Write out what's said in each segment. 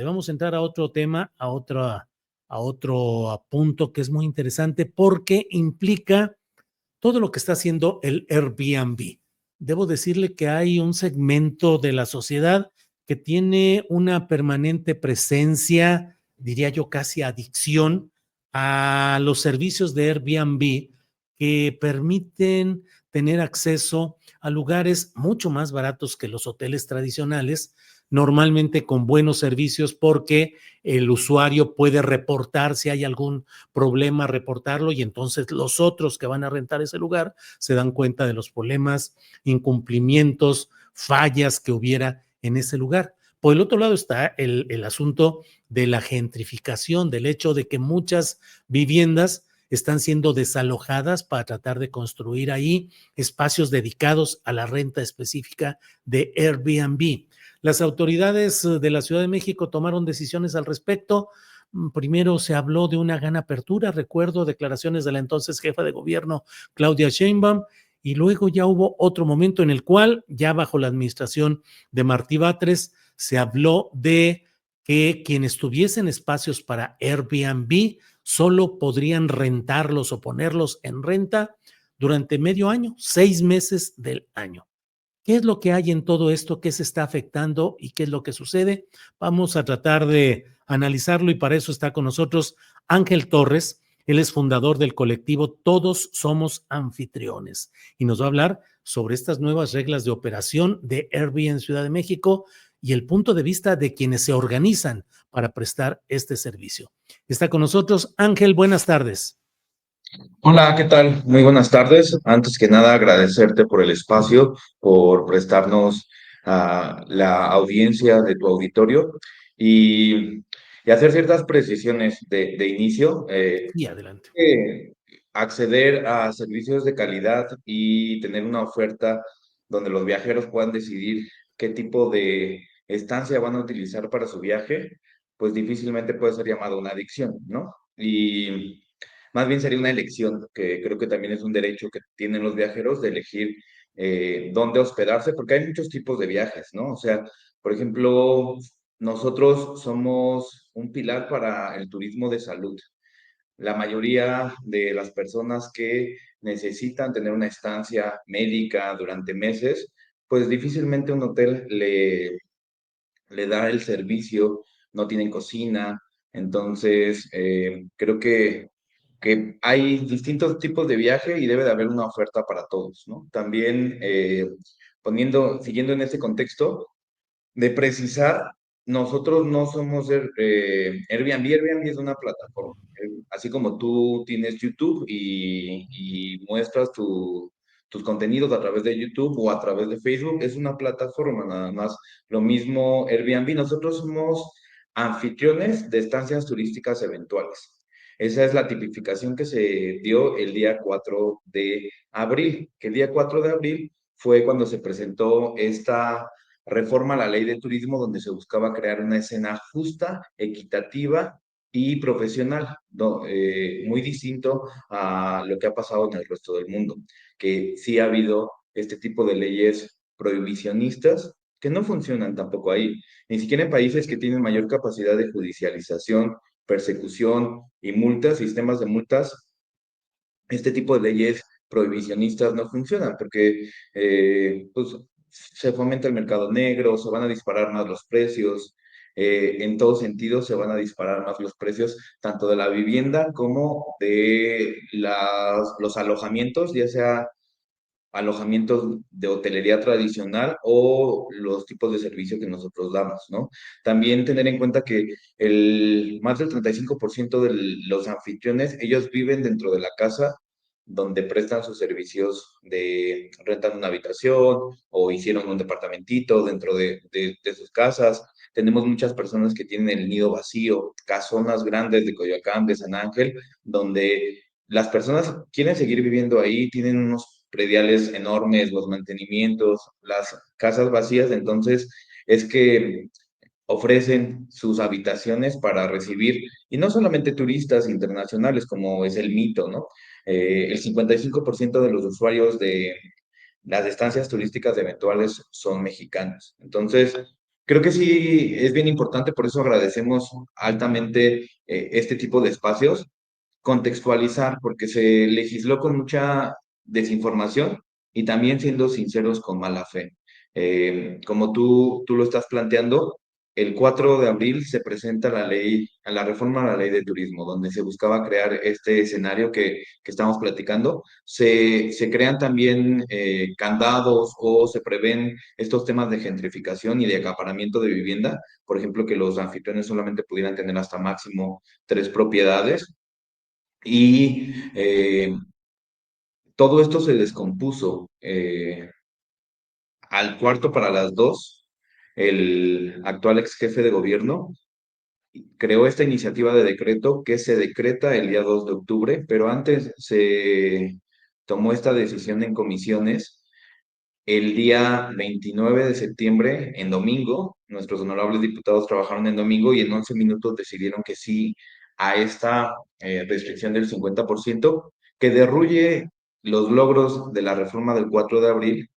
Vamos a entrar a otro tema, a otro punto que es muy interesante porque implica todo lo que está haciendo el Airbnb. Debo decirle que hay un segmento de la sociedad que tiene una permanente presencia, diría yo casi adicción, a los servicios de Airbnb que permiten tener acceso a lugares mucho más baratos que los hoteles tradicionales, normalmente con buenos servicios porque el usuario puede reportar si hay algún problema, reportarlo, y entonces los otros que van a rentar ese lugar se dan cuenta de los problemas, incumplimientos, fallas que hubiera en ese lugar. Por el otro lado está el asunto de la gentrificación, del hecho de que muchas viviendas están siendo desalojadas para tratar de construir ahí espacios dedicados a la renta específica de Airbnb. Las autoridades de la Ciudad de México tomaron decisiones al respecto. Primero se habló de una gran apertura, recuerdo declaraciones de la entonces jefa de gobierno, Claudia Sheinbaum, y luego ya hubo otro momento en el cual, ya bajo la administración de Martí Batres, se habló de que quienes tuviesen espacios para Airbnb solo podrían rentarlos o ponerlos en renta durante medio año, 6 meses del año. ¿Qué es lo que hay en todo esto? ¿Qué se está afectando y qué es lo que sucede? Vamos a tratar de analizarlo y para eso está con nosotros Ángel Torres. Él es fundador del colectivo Todos Somos Anfitriones y nos va a hablar sobre estas nuevas reglas de operación de Airbnb en Ciudad de México y el punto de vista de quienes se organizan para prestar este servicio. Está con nosotros Ángel, buenas tardes. Hola, ¿qué tal? Muy buenas tardes. Antes que nada, agradecerte por el espacio, por prestarnos a la audiencia de tu auditorio y, y hacer ciertas precisiones de inicio. Y adelante. Que acceder a servicios de calidad y tener una oferta donde los viajeros puedan decidir qué tipo de estancia van a utilizar para su viaje, pues difícilmente puede ser llamado una adicción, ¿no? Y más bien sería una elección, que creo que también es un derecho que tienen los viajeros de elegir dónde hospedarse, porque hay muchos tipos de viajes, ¿no? O sea, por ejemplo, nosotros somos un pilar para el turismo de salud. La mayoría de las personas que necesitan tener una estancia médica durante meses, pues difícilmente un hotel le da el servicio, no tienen cocina, entonces creo que hay distintos tipos de viaje y debe de haber una oferta para todos, ¿no? También siguiendo en ese contexto, de precisar, nosotros no somos Airbnb. Airbnb es una plataforma. Así como tú tienes YouTube y muestras tus contenidos a través de YouTube o a través de Facebook, es una plataforma nada más. Lo mismo Airbnb, nosotros somos anfitriones de estancias turísticas eventuales. Esa es la tipificación que se dio el día 4 de abril, que el día 4 de abril fue cuando se presentó esta reforma a la ley de turismo donde se buscaba crear una escena justa, equitativa y profesional, ¿no? Muy distinto a lo que ha pasado en el resto del mundo, que sí ha habido este tipo de leyes prohibicionistas que no funcionan tampoco ahí, ni siquiera en países que tienen mayor capacidad de judicialización, persecución y multas, sistemas de multas. Este tipo de leyes prohibicionistas no funcionan porque pues, se fomenta el mercado negro, se van a disparar más los precios, en todo sentido se van a disparar más los precios tanto de la vivienda como de los alojamientos, ya sea alojamientos de hotelería tradicional o los tipos de servicio que nosotros damos, ¿no? También tener en cuenta que más del 35% de los anfitriones, ellos viven dentro de la casa donde prestan sus servicios de rentan una habitación o hicieron un departamentito dentro de sus casas. Tenemos muchas personas que tienen el nido vacío, casonas grandes de Coyoacán, de San Ángel, donde las personas quieren seguir viviendo ahí, tienen unos prediales enormes, los mantenimientos, las casas vacías, entonces es que ofrecen sus habitaciones para recibir, y no solamente turistas internacionales, como es el mito, ¿no? El 55% de los usuarios de las estancias turísticas eventuales son mexicanos. Entonces, Creo que sí es bien importante, por eso agradecemos altamente este tipo de espacios, contextualizar, porque se legisló con mucha desinformación y también siendo sinceros con mala fe. Como tú lo estás planteando, el 4 de abril se presenta la ley, la reforma a la ley de turismo, donde se buscaba crear este escenario que estamos platicando. Se crean también candados o se prevén estos temas de gentrificación y de acaparamiento de vivienda. Por ejemplo, que los anfitriones solamente pudieran tener hasta máximo 3 propiedades y todo esto se descompuso. Al cuarto para las 2, el actual ex jefe de gobierno creó esta iniciativa de decreto que se decreta el día 2 de octubre, pero antes se tomó esta decisión en comisiones el día 29 de septiembre, en domingo. Nuestros honorables diputados trabajaron en domingo y en 11 minutos decidieron que sí a esta restricción del 50%, que derruye los logros de la reforma del 4 de abril.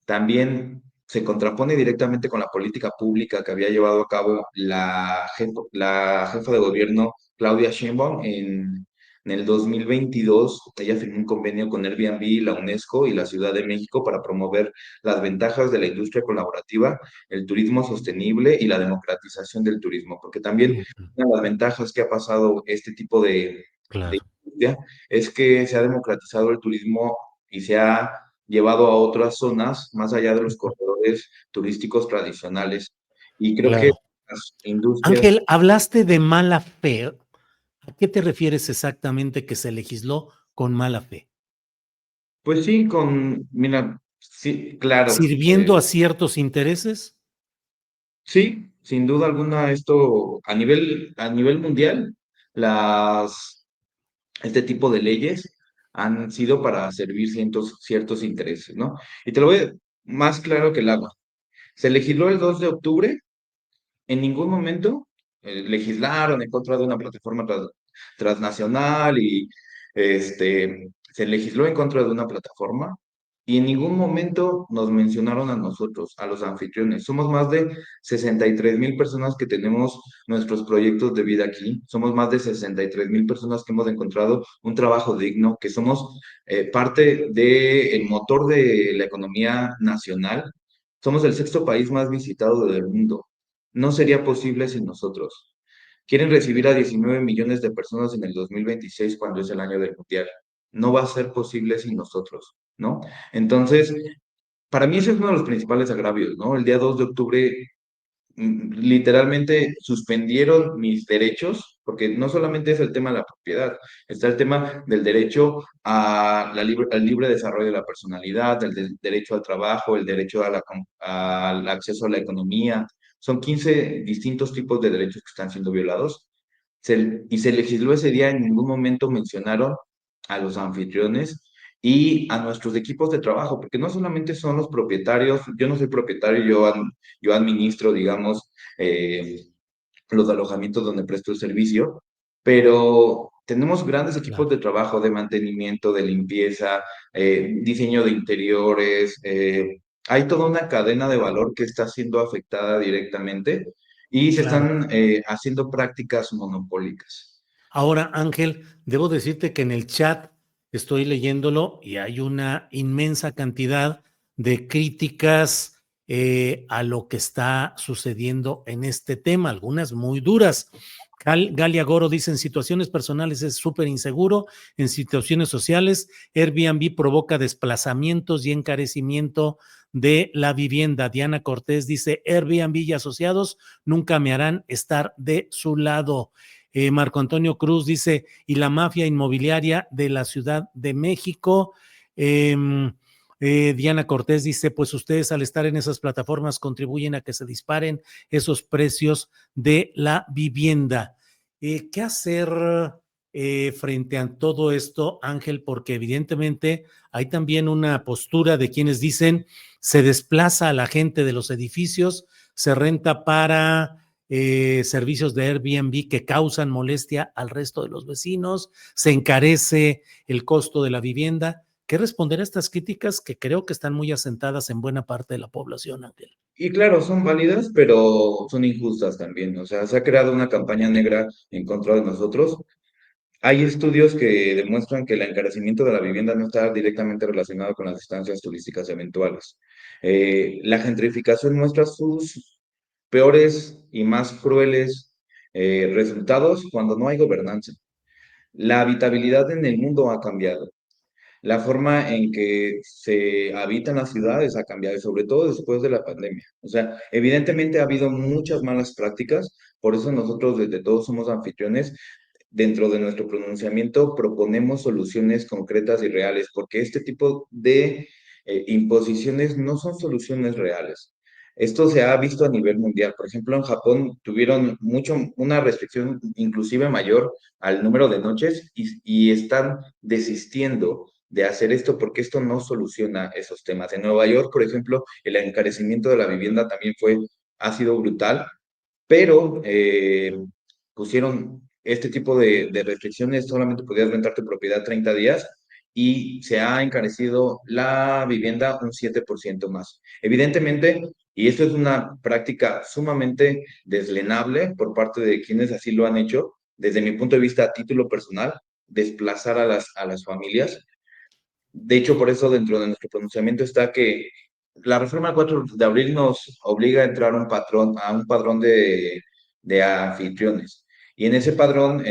También se contrapone directamente con la política pública que había llevado a cabo la jefa de gobierno Claudia Sheinbaum en el 2022. Ella firmó un convenio con Airbnb, la UNESCO y la Ciudad de México para promover las ventajas de la industria colaborativa, el turismo sostenible y la democratización del turismo, porque también Ujú. una de las ventajas que ha pasado este tipo de Claro, industria es que se ha democratizado el turismo y se ha llevado a otras zonas más allá de los corredores turísticos tradicionales. Y creo que claro. las industrias, Ángel, hablaste de mala fe. ¿A qué te refieres exactamente que se legisló con mala fe? pues sí, mira, sí, claro, ¿Sirviendo a ciertos intereses? sí, sin duda alguna esto a nivel mundial, las, este tipo de leyes han sido para servir ciertos intereses, ¿no? Y te lo voy más claro que el agua. Se legisló el 2 de octubre. En ningún momento legislaron en contra de una plataforma transnacional y se legisló en contra de una plataforma y en ningún momento nos mencionaron a nosotros, a los anfitriones. Somos más de 63,000 personas que tenemos nuestros proyectos de vida aquí. Somos más de 63,000 personas que hemos encontrado un trabajo digno, que somos parte del motor de la economía nacional. Somos el sexto país más visitado del mundo. No sería posible sin nosotros. Quieren recibir a 19 millones de personas en el 2026 cuando es el año del Mundial. No va a ser posible sin nosotros, ¿no? Entonces, para mí ese es uno de los principales agravios, ¿no? El día 2 de octubre literalmente suspendieron mis derechos, porque no solamente es el tema de la propiedad, está el tema del derecho al libre desarrollo de la personalidad, el derecho al trabajo, el derecho al acceso a la economía. Son 15 distintos tipos de derechos que están siendo violados. Y se legisló ese día, en ningún momento mencionaron a los anfitriones y a nuestros equipos de trabajo, porque no solamente son los propietarios. Yo no soy propietario, yo administro, digamos, los alojamientos donde presto el servicio, pero tenemos grandes equipos Claro, de trabajo, de mantenimiento, de limpieza, diseño de interiores. Hay toda una cadena de valor que está siendo afectada directamente y se claro. están haciendo prácticas monopólicas. Ahora, Ángel, debo decirte que en el chat estoy leyéndolo y hay una inmensa cantidad de críticas a lo que está sucediendo en este tema, algunas muy duras. Galia Goro dice, en situaciones personales es súper inseguro, en situaciones sociales, Airbnb provoca desplazamientos y encarecimiento de la vivienda. Diana Cortés dice, Airbnb y asociados nunca me harán estar de su lado. Marco Antonio Cruz dice, y la mafia inmobiliaria de la Ciudad de México. Eh, Diana Cortés dice, pues ustedes al estar en esas plataformas contribuyen a que se disparen esos precios de la vivienda. ¿Qué hacer frente a todo esto, Ángel? Porque evidentemente hay también una postura de quienes dicen, se desplaza a la gente de los edificios, se renta para servicios de Airbnb que causan molestia al resto de los vecinos, se encarece el costo de la vivienda. qué responder a estas críticas que creo que están muy asentadas en buena parte de la población, Ángel. Y claro, son válidas, pero son injustas también. O sea, se ha creado una campaña negra en contra de nosotros. Hay estudios que demuestran que el encarecimiento de la vivienda no está directamente relacionado con las estancias turísticas eventuales. La gentrificación muestra sus peores y más crueles resultados cuando no hay gobernanza. La habitabilidad en el mundo ha cambiado. La forma en que se habitan las ciudades ha cambiado, y sobre todo después de la pandemia. O sea, evidentemente ha habido muchas malas prácticas, por eso nosotros desde Todos Somos Anfitriones, dentro de nuestro pronunciamiento, proponemos soluciones concretas y reales, porque este tipo de imposiciones no son soluciones reales. Esto se ha visto a nivel mundial. Por ejemplo, en Japón tuvieron una restricción inclusive mayor al número de noches y están desistiendo de hacer esto porque esto no soluciona esos temas. En Nueva York, por ejemplo, el encarecimiento de la vivienda también ha sido brutal, pero pusieron este tipo de restricciones, solamente podías rentar tu propiedad 30 días y se ha encarecido la vivienda un 7% más. Evidentemente, y esto es una práctica sumamente deslenable por parte de quienes así lo han hecho, desde mi punto de vista a título personal, desplazar a las familias. De hecho, por eso dentro de nuestro pronunciamiento está que la reforma del 4 de abril nos obliga a entrar a un padrón de anfitriones. Y en ese padrón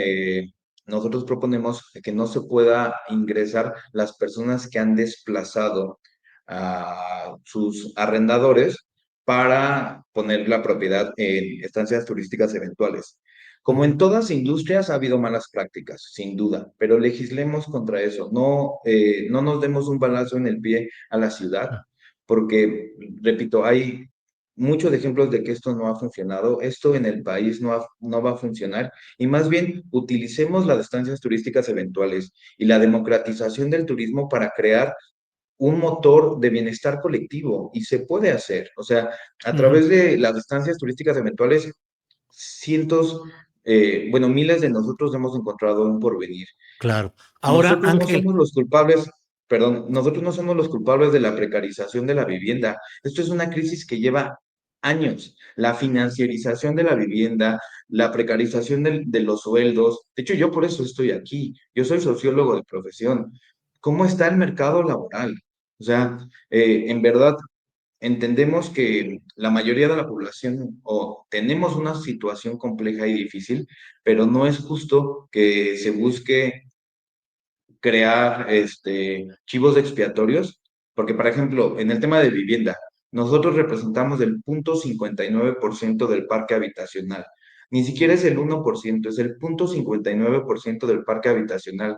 nosotros proponemos que no se pueda ingresar las personas que han desplazado a sus arrendadores para poner la propiedad en estancias turísticas eventuales. Como en Ujú. todas industrias ha habido malas prácticas, sin duda, pero legislemos contra eso. No, no nos demos un balazo en el pie a la ciudad, porque, repito, hay muchos ejemplos de que esto no ha funcionado. Esto en el país no va a funcionar. Y más bien, utilicemos las estancias turísticas eventuales y la democratización del turismo para crear un motor de bienestar colectivo. Y se puede hacer. O sea, a Ujú. través de las estancias turísticas eventuales cientos, bueno, miles de nosotros hemos encontrado un porvenir. Claro. Ahora, Nosotros no Ángel, somos los culpables, perdón, nosotros no somos los culpables de la precarización de la vivienda. Esto es una crisis que lleva años. La financiarización de la vivienda, la precarización de los sueldos. De hecho, yo por eso estoy aquí. Yo soy sociólogo de profesión. ¿Cómo está el mercado laboral? O sea, en verdad, entendemos que la mayoría de la población o tenemos una situación compleja y difícil, pero no es justo que se busque crear chivos expiatorios, porque, por ejemplo, en el tema de vivienda, nosotros representamos el 0,59% del parque habitacional. Ni siquiera es el 1%, es el 0,59% del parque habitacional.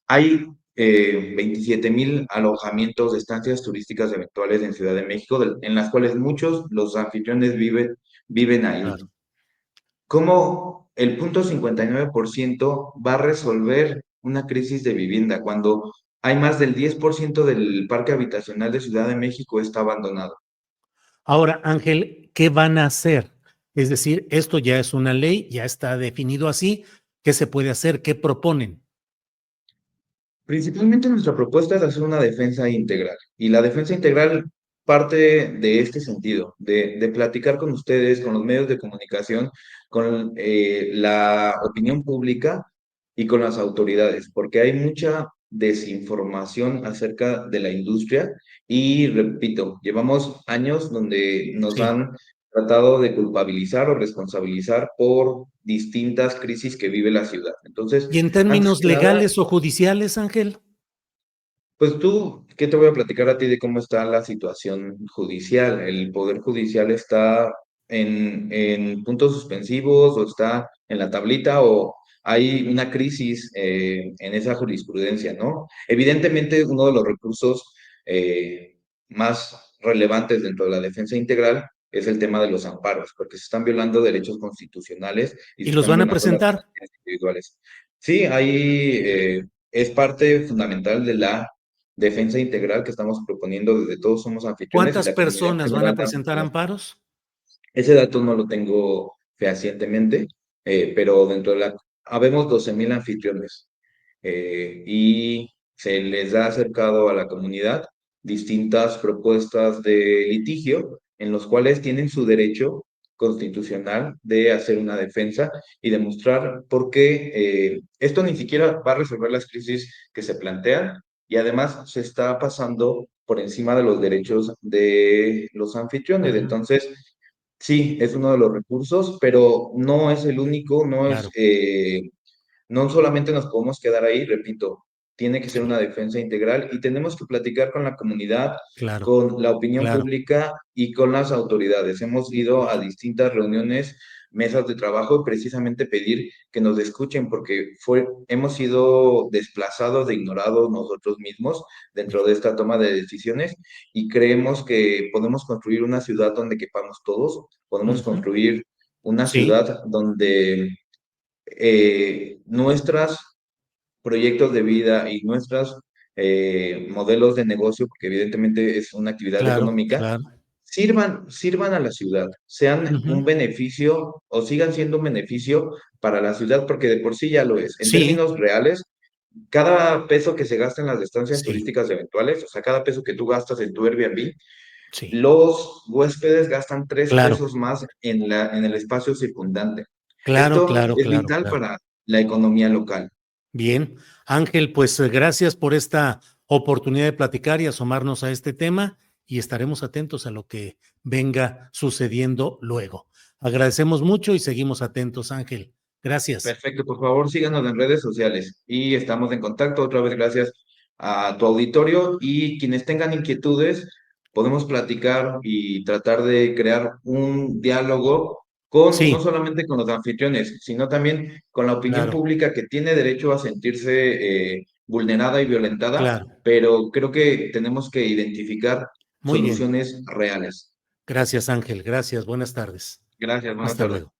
Hay 27,000 alojamientos de estancias turísticas eventuales en Ciudad de México, en las cuales muchos los anfitriones viven ahí. claro. ¿Cómo el 0,59% va a resolver una crisis de vivienda cuando hay más del 10% del parque habitacional de Ciudad de México está abandonado? Ahora, Ángel, ¿qué van a hacer? Es decir, esto ya es una ley, ya está definido así. ¿Qué se puede hacer? ¿Qué proponen? Principalmente nuestra propuesta es hacer una defensa integral. Y la defensa integral parte de este sentido, de platicar con ustedes, con los medios de comunicación, con la opinión pública y con las autoridades, porque hay mucha desinformación acerca de la industria y, repito, llevamos años donde nos Sí. han tratado de culpabilizar o responsabilizar por distintas crisis que vive la ciudad. Entonces, ¿Y en antes términos que nada, legales o judiciales, Ángel? pues tú, ¿qué te voy a platicar a ti de cómo está la situación judicial? ¿El Poder Judicial está en puntos suspensivos o está en la tablita o hay una crisis en esa jurisprudencia, ¿no? Evidentemente, uno de los recursos más relevantes dentro de la defensa integral es el tema de los amparos, porque se están violando derechos constitucionales y ¿Y se los están van a violando las presentar? garantías individuales. Sí, ahí es parte fundamental de la defensa integral que estamos proponiendo desde Todos Somos Anfitriones y ¿Cuántas la comunidad en personas van a general de presentar anfitriones. amparos? Ese dato no lo tengo fehacientemente, pero dentro de habemos 12,000 anfitriones. Y se les ha acercado a la comunidad distintas propuestas de litigio en los cuales tienen su derecho constitucional de hacer una defensa y demostrar por qué esto ni siquiera va a resolver las crisis que se plantean y además se está pasando por encima de los derechos de los anfitriones. Ujú, Entonces, sí, es uno de los recursos, pero no es el único, claro, no solamente nos podemos quedar ahí, repito, tiene que ser sí, una defensa integral y tenemos que platicar con la comunidad, claro, con la opinión claro. pública y con las autoridades. Hemos ido a Bien. distintas reuniones, mesas de trabajo y precisamente pedir que nos escuchen porque hemos sido desplazados e ignorados nosotros mismos dentro Bien. de esta toma de decisiones y creemos que podemos construir una ciudad donde quepamos todos, podemos Ujú, construir una sí, ciudad donde nuestros proyectos de vida y nuestros modelos de negocio, porque evidentemente es una actividad claro, económica, claro. sirvan a la ciudad, sean Ujú, un beneficio o sigan siendo un beneficio para la ciudad, porque de por sí ya lo es. En sí, términos reales, cada peso que se gasta en las estancias sí, turísticas eventuales, o sea, cada peso que tú gastas en tu Airbnb, sí, los huéspedes gastan tres claro, pesos más en el espacio circundante. claro, Esto claro, es claro, vital claro. para la economía local. Bien, Ángel, pues gracias por esta oportunidad de platicar y asomarnos a este tema y estaremos atentos a lo que venga sucediendo luego. Agradecemos mucho y seguimos atentos, Ángel. Gracias. Perfecto, por favor síganos en redes sociales y estamos en contacto. Otra vez gracias a tu auditorio y quienes tengan inquietudes, podemos platicar y tratar de crear un diálogo con no Sí, solamente con los anfitriones, sino también con la opinión claro, pública que tiene derecho a sentirse vulnerada y violentada, claro. pero creo que tenemos que identificar Muy bien. soluciones reales. Gracias, Ángel. Gracias. Buenas tardes. Gracias, buenas Hasta tardes. luego.